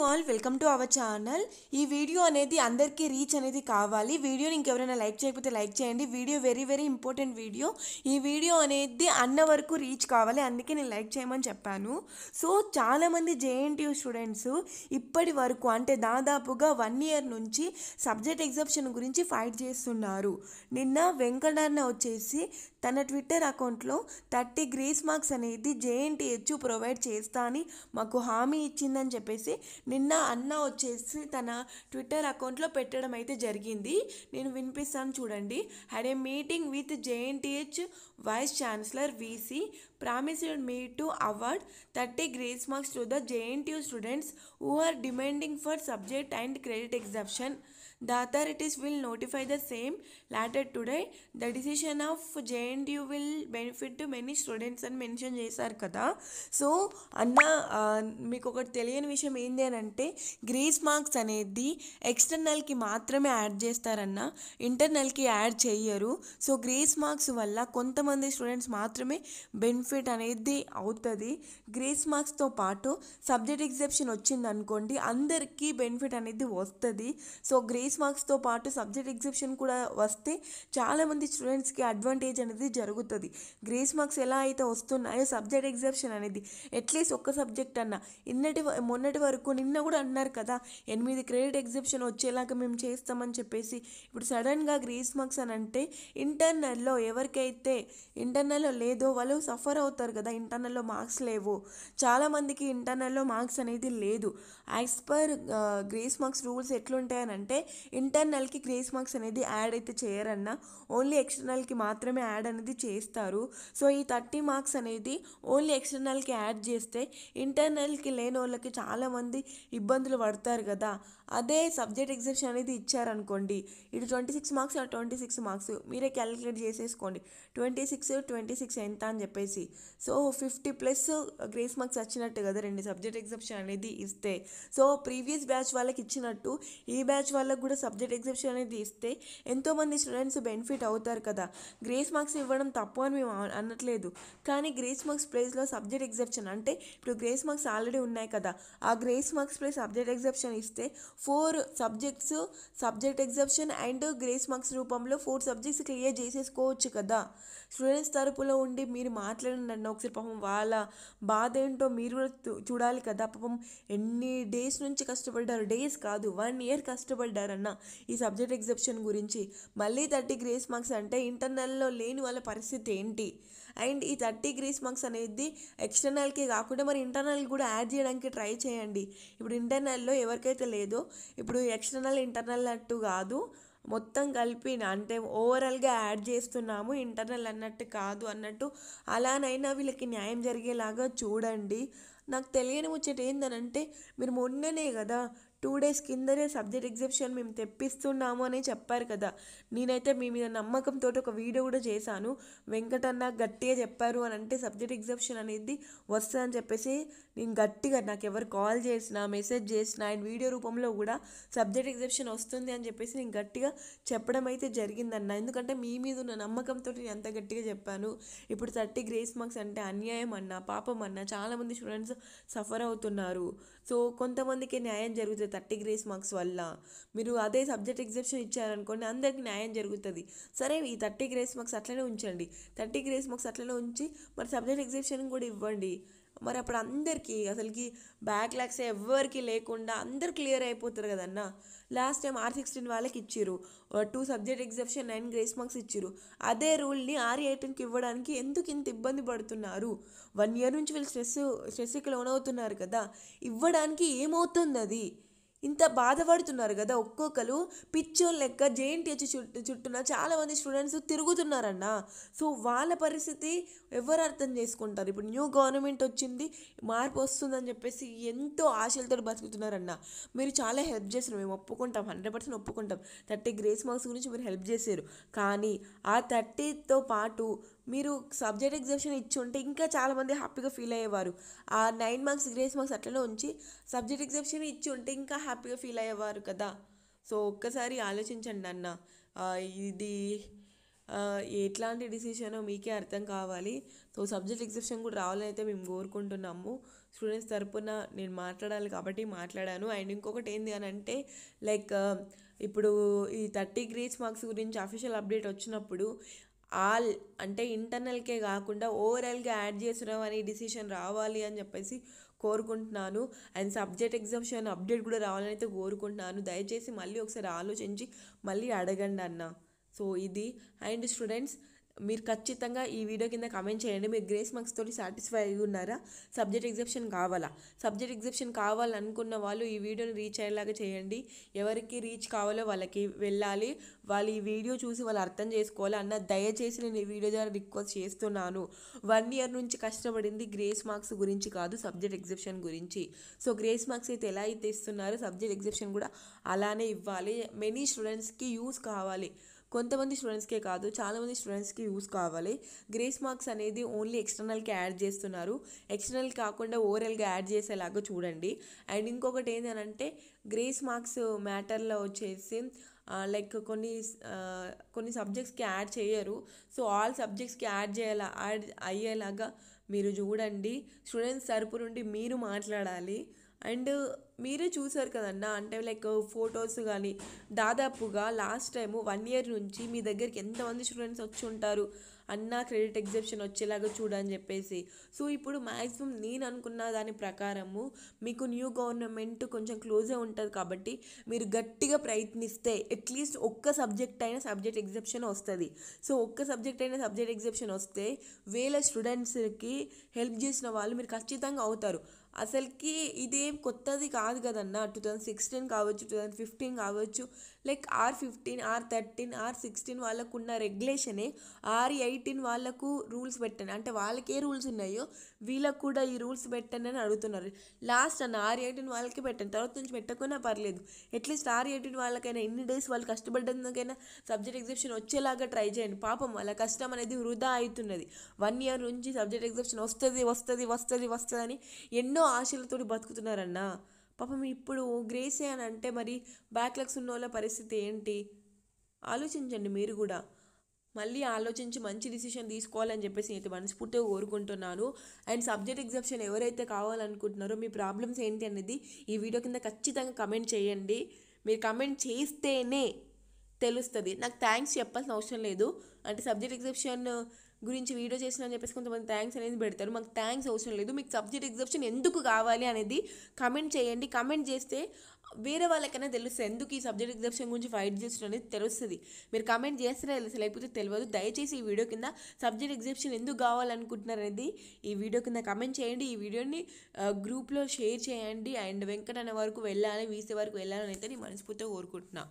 All welcome to our channel. ఈ video అనేది అందరికీ రీచ్ అనేది కావాలి. వీడియోని ఇంకెవరైనా లైక్ చేయకపోతే లైక్ చేయండి. Video very very important video. ఈ వీడియో అనేది అన్న వరకు రీచ్ కావాలి, అందుకే నేను లైక్ చేయమని చెప్పాను. సో చాలామంది జేఎన్టీయూ స్టూడెంట్స్ ఇప్పటి వరకు అంటే దాదాపుగా 1 year నుంచి సబ్జెక్ట్ ఎగ్జామ్షన్ గురించి ఫైట్ చేస్తున్నారు. నిన్న వెంకటన్న వచ్చేసి తన ట్విట్టర్ అకౌంట్లో 30 గ్రేస్ మార్క్స్ అనేది జేఎన్టీహెచ్ ప్రొవైడ్ చేస్తా అని మాకు హామీ ఇచ్చిందని చెప్పేసి నిన్న అన్న వచ్చేసి తన ట్విట్టర్ అకౌంట్లో పెట్టడం అయితే జరిగింది. నేను వినిపిస్తాను చూడండి. Had a meeting with JNTH vice chancellor VC promised me to award 30 grace marks to the JNTU students who are demanding for subject and credit exemption. The authorities will notify the same later today. The decision of JNTU will benefit to many students అని mention చేశారు కదా. So అన్న మీకు ఒకటి తెలియని విషయం ఏంటి అని అంటే గ్రేస్ మార్క్స్ అనేది ఎక్స్టర్నల్కి మాత్రమే యాడ్ చేస్తారన్న, ఇంటర్నల్కి యాడ్ చెయ్యరు. సో గ్రేస్ మార్క్స్ వల్ల కొంతమంది స్టూడెంట్స్ మాత్రమే బెనిఫిట్ అనేది అవుతుంది. గ్రేస్ మార్క్స్తో పాటు సబ్జెక్ట్ ఎగ్జామ్షన్ వచ్చింది అనుకోండి, అందరికీ బెనిఫిట్ అనేది వస్తుంది. సో గ్రేస్ మార్క్స్తో పాటు సబ్జెక్ట్ ఎగ్జామ్షన్ కూడా వస్తే చాలామంది స్టూడెంట్స్కి అడ్వాంటేజ్ అనేది జరుగుతుంది. గ్రేస్ మార్క్స్ ఎలా అయితే వస్తున్నాయో సబ్జెక్ట్ ఎగ్జామ్షన్ అనేది అట్లీస్ట్ ఒక్క సబ్జెక్ట్ అన్న మొన్నటి వరకు నిన్న కూడా అన్నారు కదా 8 క్రెడిట్ ఎగ్జామ్షన్ వచ్చేలాగా మేము చేస్తామని చెప్పేసి. ఇప్పుడు సడన్గా గ్రేస్ మార్క్స్ అని అంటే ఇంటర్నల్లో ఎవరికైతే ఇంటర్నల్లో లేదో వాళ్ళు సఫర్ అవుతారు కదా. ఇంటర్నల్లో మార్క్స్ లేవు, చాలామందికి ఇంటర్నల్లో మార్క్స్ అనేది లేదు. As per grace marks rules ఎట్లుంటాయని అంటే ఇంటర్నల్కి గ్రేస్ మార్క్స్ అనేది యాడ్ అయితే చేయరన్నా, ఓన్లీ ఎక్స్టర్నల్కి మాత్రమే యాడ్ అనేది చేస్తారు. సో ఈ 30 మార్క్స్ అనేది ఓన్లీ ఎక్స్టర్నల్కి యాడ్ చేస్తే ఇంటర్నల్కి లేని వాళ్ళకి చాలామంది ఇబ్బందులు పడతారు కదా. అదే సబ్జెక్ట్ ఎగ్జామ్షన్ అనేది ఇచ్చారనుకోండి, ఇటు 26 మార్క్స్ 26 మార్క్స్ మీరే క్యాలిక్యులేట్ చేసేసుకోండి. 26 ఎంత అని చెప్పేసి. సో 50+ గ్రేస్ మార్క్స్ వచ్చినట్టు కదా రెండు సబ్జెక్ట్ ఎగ్జామ్షన్ అనేది ఇస్తే. సో ప్రీవియస్ బ్యాచ్ వాళ్ళకి ఇచ్చినట్టు ఈ బ్యాచ్ వాళ్ళకి కూడా సబ్జెక్ట్ ఎగ్జామ్షన్ అనేది ఇస్తే ఎంతోమంది స్టూడెంట్స్ బెనిఫిట్ అవుతారు కదా. గ్రేస్ మార్క్స్ ఇవ్వడం తప్పు అని మేము అనట్లేదు, కానీ గ్రేస్ మార్క్స్ ప్లేస్లో సబ్జెక్ట్ ఎగ్జామ్షన్ అంటే ఇప్పుడు గ్రేస్ మార్క్స్ ఆల్రెడీ ఉన్నాయి కదా, ఆ grace marks plus subject exemption ఇస్తే 4 subjects subject exemption and grace marks రూపంలో 4 సబ్జెక్ట్స్ క్లియర్ చేసేసుకోవచ్చు కదా. స్టూడెంట్స్ తరపులో ఉండి మీరు మాట్లాడండి ఒకసారి. పాపం వాళ్ళ బాధ ఏంటో మీరు కూడా చూడాలి కదా. పాపం ఎన్ని డేస్ నుంచి కష్టపడ్డారు, డేస్ కాదు 1 year కష్టపడ్డారన్న ఈ సబ్జెక్ట్ ఎగ్జామ్షన్ గురించి. మళ్ళీ 30 గ్రేస్ మార్క్స్ అంటే ఇంటర్నల్లో లేని వాళ్ళ పరిస్థితి ఏంటి? అండ్ ఈ 30 గ్రేస్ మార్క్స్ అనేది ఎక్స్టర్నల్కి కాకుండా మరి ఇంటర్నల్ కూడా యాడ్ చేయడానికి ట్రై చేయండి. ఇప్పుడు ఇంటర్నల్లో ఎవరికైతే లేదో, ఇప్పుడు ఎక్స్టర్నల్ ఇంటర్నల్ అన్నట్టు కాదు, మొత్తం కలిపి అంటే ఓవరాల్గా యాడ్ చేస్తున్నాము, ఇంటర్నల్ అన్నట్టు కాదు అన్నట్టు. అలానైనా వీళ్ళకి న్యాయం జరిగేలాగా చూడండి. నాకు తెలియని ముచ్చట ఏందనంటే మీరు మొన్ననే కదా 2 days కిందనే సబ్జెక్ట్ ఎగ్జామ్షన్ మేము తెప్పిస్తున్నాము అని చెప్పారు కదా. నేనైతే మీ మీద నమ్మకంతో ఒక వీడియో కూడా చేశాను. వెంకటన్న గట్టిగా చెప్పారు అని అంటే సబ్జెక్ట్ ఎగ్జామ్షన్ అనేది వస్తుందని చెప్పేసి నేను గట్టిగా, నాకు ఎవరు కాల్ చేసినా మెసేజ్ చేసినా అండ్ వీడియో రూపంలో కూడా సబ్జెక్ట్ ఎగ్జామ్షన్ వస్తుంది అని చెప్పేసి నేను గట్టిగా చెప్పడం అయితే జరిగిందన్న. ఎందుకంటే మీ మీద ఉన్న నమ్మకంతో నేను అంత గట్టిగా చెప్పాను. ఇప్పుడు 30 గ్రేస్ మార్క్స్ అంటే అన్యాయం అన్న, పాపం అన్న, చాలామంది స్టూడెంట్స్ సఫర్ అవుతున్నారు. సో కొంతమందికి న్యాయం జరుగుతుంది 30 గ్రేస్ మార్క్స్ వల్ల. మీరు అదే సబ్జెక్ట్ ఎగ్జామ్షన్ ఇచ్చారనుకోండి, అందరికీ న్యాయం జరుగుతుంది. సరే ఈ 30 గ్రేస్ మార్క్స్ అట్లనే ఉంచండి, 30 గ్రేస్ మార్క్స్ అట్లనే ఉంచి మరి సబ్జెక్ట్ ఎగ్జామ్షన్ కూడా ఇవ్వండి. మరి అప్పుడు అందరికీ అసలుకి బ్యాక్లాగ్స్ ఎవరికి లేకుండా అందరు క్లియర్ అయిపోతారు కదన్నా. లాస్ట్ టైం R16 వాళ్ళకి ఇచ్చిర్రు 2 సబ్జెక్ట్ ఎగ్జామ్షన్ 9 గ్రేస్ మార్క్స్ ఇచ్చిర్రు. అదే రూల్ని R18కి ఇవ్వడానికి ఎందుకు ఇంత ఇబ్బంది పడుతున్నారు? 1 year నుంచి వీళ్ళు స్ట్రెస్కి లోనవుతున్నారు కదా. ఇవ్వడానికి ఏమవుతుంది అది? ఇంత బాధపడుతున్నారు కదా ఒక్కొక్కరు పిచ్చోళ్ళ లెక్క. జేఎన్టీహెచ్ చుట్టూన చాలామంది స్టూడెంట్స్ తిరుగుతున్నారన్న. సో వాళ్ళ పరిస్థితి ఎవరు అర్థం చేసుకుంటారు? ఇప్పుడు న్యూ గవర్నమెంట్ వచ్చింది, మార్పు వస్తుందని చెప్పేసి ఎంతో ఆశలతో బతుకుతున్నారన్న. మీరు చాలా హెల్ప్ చేశారు, మేము ఒప్పుకుంటాం, 100% ఒప్పుకుంటాం. 30 గ్రేస్ మార్క్స్ గురించి మీరు హెల్ప్ చేశారు, కానీ ఆ 30తో పాటు మీరు సబ్జెక్ట్ ఎగ్జామ్షన్ ఇచ్చి ఉంటే ఇంకా చాలామంది హ్యాపీగా ఫీల్ అయ్యేవారు. ఆ 9 మార్క్స్ గ్రేస్ మార్క్స్ అట్లనే ఉంచి సబ్జెక్ట్ ఎగ్జామ్షన్ ఇచ్చి ఉంటే ఇంకా హ్యాపీగా ఫీల్ అయ్యేవారు కదా. సో ఒక్కసారి ఆలోచించండి అన్న. ఇది ఎట్లాంటి డిసిషనో మీకే అర్థం కావాలి. సో సబ్జెక్ట్ ఎగ్జిబిషన్ కూడా రావాలని అయితే మేము కోరుకుంటున్నాము. స్టూడెంట్స్ తరపున నేను మాట్లాడాలి కాబట్టి మాట్లాడాను. అండ్ ఇంకొకటి ఏంది అని అంటే లైక్ ఇప్పుడు ఈ 30 గ్రేస్ మార్క్స్ గురించి అఫీషియల్ అప్డేట్ వచ్చినప్పుడు ఆల్ అంటే ఇంటర్నల్కే కాకుండా ఓవరాల్గా యాడ్ చేస్తున్నాం అని డిసిషన్ రావాలి అని చెప్పేసి కోరుకుంటున్నాను. అండ్ సబ్జెక్ట్ ఎగ్జామ్షన్ అప్డేట్ కూడా రావాలని అయితే కోరుకుంటున్నాను. దయచేసి మళ్ళీ ఒకసారి ఆలోచించి మళ్ళీ అడగండి అన్న. సో ఇది. అండ్ స్టూడెంట్స్, మీరు ఖచ్చితంగా ఈ వీడియో కింద కమెంట్ చేయండి. మీరు గ్రేస్ మార్క్స్ తోటి సాటిస్ఫై అయి ఉన్నారా? సబ్జెక్ట్ ఎగ్జిబిషన్ కావాలా? సబ్జెక్ట్ ఎగ్జిబిషన్ కావాలనుకున్న వాళ్ళు ఈ వీడియోని రీచ్ అయ్యేలాగా చేయండి. ఎవరికి రీచ్ కావాలో వాళ్ళకి వెళ్ళాలి. వాళ్ళు ఈ వీడియో చూసి వాళ్ళు అర్థం చేసుకోవాలి అన్న. దయచేసి నేను ఈ వీడియో ద్వారా రిక్వెస్ట్ చేస్తున్నాను. 1 ఇయర్ నుంచి కష్టపడింది గ్రేస్ మార్క్స్ గురించి కాదు, సబ్జెక్ట్ ఎగ్జిబిషన్ గురించి. సో గ్రేస్ మార్క్స్ అయితే ఎలా అయితే ఇస్తున్నారో సబ్జెక్ట్ ఎగ్జిబిషన్ కూడా అలానే ఇవ్వాలి. మెనీ స్టూడెంట్స్కి యూస్ కావాలి. కొంతమంది స్టూడెంట్స్కే కాదు, చాలామంది స్టూడెంట్స్కి యూస్ కావాలి. గ్రేస్ మార్క్స్ అనేది ఓన్లీ ఎక్స్టర్నల్కి యాడ్ చేస్తున్నారు. ఎక్స్టర్నల్ కాకుండా ఓవరాల్గా యాడ్ చేసేలాగా చూడండి. అండ్ ఇంకొకటి ఏంటంటే గ్రేస్ మార్క్స్ మ్యాటర్లో వచ్చేసి లైక్ కొన్ని సబ్జెక్ట్స్కి యాడ్ చేయరు. సో ఆల్ సబ్జెక్ట్స్కి యాడ్ అయ్యేలాగా మీరు చూడండి. స్టూడెంట్స్ తరపు నుండి మీరు మాట్లాడాలి. అండ్ మీరే చూసారు కదన్నా, అంటే లైక్ ఫొటోస్ కానీ దాదాపుగా లాస్ట్ టైము 1 ఇయర్ నుంచి మీ దగ్గరికి ఎంతమంది స్టూడెంట్స్ వచ్చి ఉంటారు అన్న క్రెడిట్ ఎగ్జిబిషన్ వచ్చేలాగా చూడని చెప్పేసి. సో ఇప్పుడు మ్యాక్సిమం నేను అనుకున్న దాని ప్రకారము మీకు న్యూ గవర్నమెంట్ కొంచెం క్లోజే ఉంటుంది కాబట్టి మీరు గట్టిగా ప్రయత్నిస్తే అట్లీస్ట్ ఒక్క సబ్జెక్ట్ అయినా సబ్జెక్ట్ ఎగ్జిబిషన్ వస్తుంది. సో ఒక్క సబ్జెక్ట్ అయినా సబ్జెక్ట్ ఎగ్జిబిషన్ వస్తే వేల స్టూడెంట్స్కి హెల్ప్ చేసిన వాళ్ళు మీరు ఖచ్చితంగా అవుతారు. అసలుకి ఇదేం కొత్తది కాదు కదన్నా. 2016 కావచ్చు, 2015 కావచ్చు, లైక్ R15, R13, R16 వాళ్ళకు ఉన్న రెగ్యులేషనే R18 వాళ్ళకు రూల్స్ పెట్టండి. అంటే వాళ్ళకే రూల్స్ ఉన్నాయో వీళ్ళకు కూడా ఈ రూల్స్ పెట్టండి అని అడుగుతున్నారు. లాస్ట్ అన్న R18 వాళ్ళకి పెట్టండి, తర్వాత నుంచి పెట్టకున్నా పర్లేదు. అట్లీస్ట్ R18 వాళ్ళకైనా ఎన్ని డేస్ వాళ్ళు కష్టపడ్డందుకైనా సబ్జెక్ట్ ఎగ్జిబిషన్ వచ్చేలాగా ట్రై చేయండి. పాపం వాళ్ళ కష్టం అనేది వృధా అవుతున్నది. 1 ఇయర్ నుంచి సబ్జెక్ట్ ఎగ్జిబిషన్ వస్తుంది వస్తుంది వస్తుంది వస్తుంది అని ఎన్నో ఆశలతో బతుకుతున్నారన్నా. పాపం ఇప్పుడు గ్రేసే అని అంటే మరి బ్యాక్లాగ్స్ ఉన్న వాళ్ళ పరిస్థితి ఏంటి? ఆలోచించండి మీరు కూడా. మళ్ళీ ఆలోచించి మంచి డిసిషన్ తీసుకోవాలని చెప్పేసి అయితే మనస్ఫూర్తిగా కోరుకుంటున్నాను. అండ్ సబ్జెక్ట్ ఎగ్జిబిషన్ ఎవరైతే కావాలనుకుంటున్నారో మీ ప్రాబ్లమ్స్ ఏంటి అనేది ఈ వీడియో కింద ఖచ్చితంగా కమెంట్ చేయండి. మీరు కమెంట్ చేస్తేనే తెలుస్తుంది. నాకు థ్యాంక్స్ చెప్పాల్సిన అవసరం లేదు. అంటే సబ్జెక్ట్ ఎగ్జిబిషన్ గురించి వీడియో చేసిన అని చెప్పేసి కొంతమంది థ్యాంక్స్ అనేది పెడతారు. మాకు థ్యాంక్స్ అవసరం లేదు. మీకు సబ్జెక్ట్ ఎగ్జిబిషన్ ఎందుకు కావాలి అనేది కమెంట్ చేయండి. కమెంట్ చేస్తే వేరే వాళ్ళకైనా తెలుస్తుంది ఎందుకు ఈ సబ్జెక్ట్ ఎగ్జిబిషన్ గురించి ఫైట్ చేస్తున్నారు అనేది తెలుస్తుంది. మీరు కమెంట్ చేస్తేనే తెలుస్తుంది, లేకపోతే తెలియదు. దయచేసి ఈ వీడియో కింద సబ్జెక్ట్ ఎగ్జిబిషన్ ఎందుకు కావాలనుకుంటున్నారు అనేది ఈ వీడియో కింద కమెంట్ చేయండి. ఈ వీడియోని గ్రూప్లో షేర్ చేయండి. అండ్ వెంకట అనే వరకు వెళ్ళాలి, వీసే వరకు వెళ్ళాలని అయితే నేను మనస్ఫూర్తిగా కోరుకుంటున్నాను.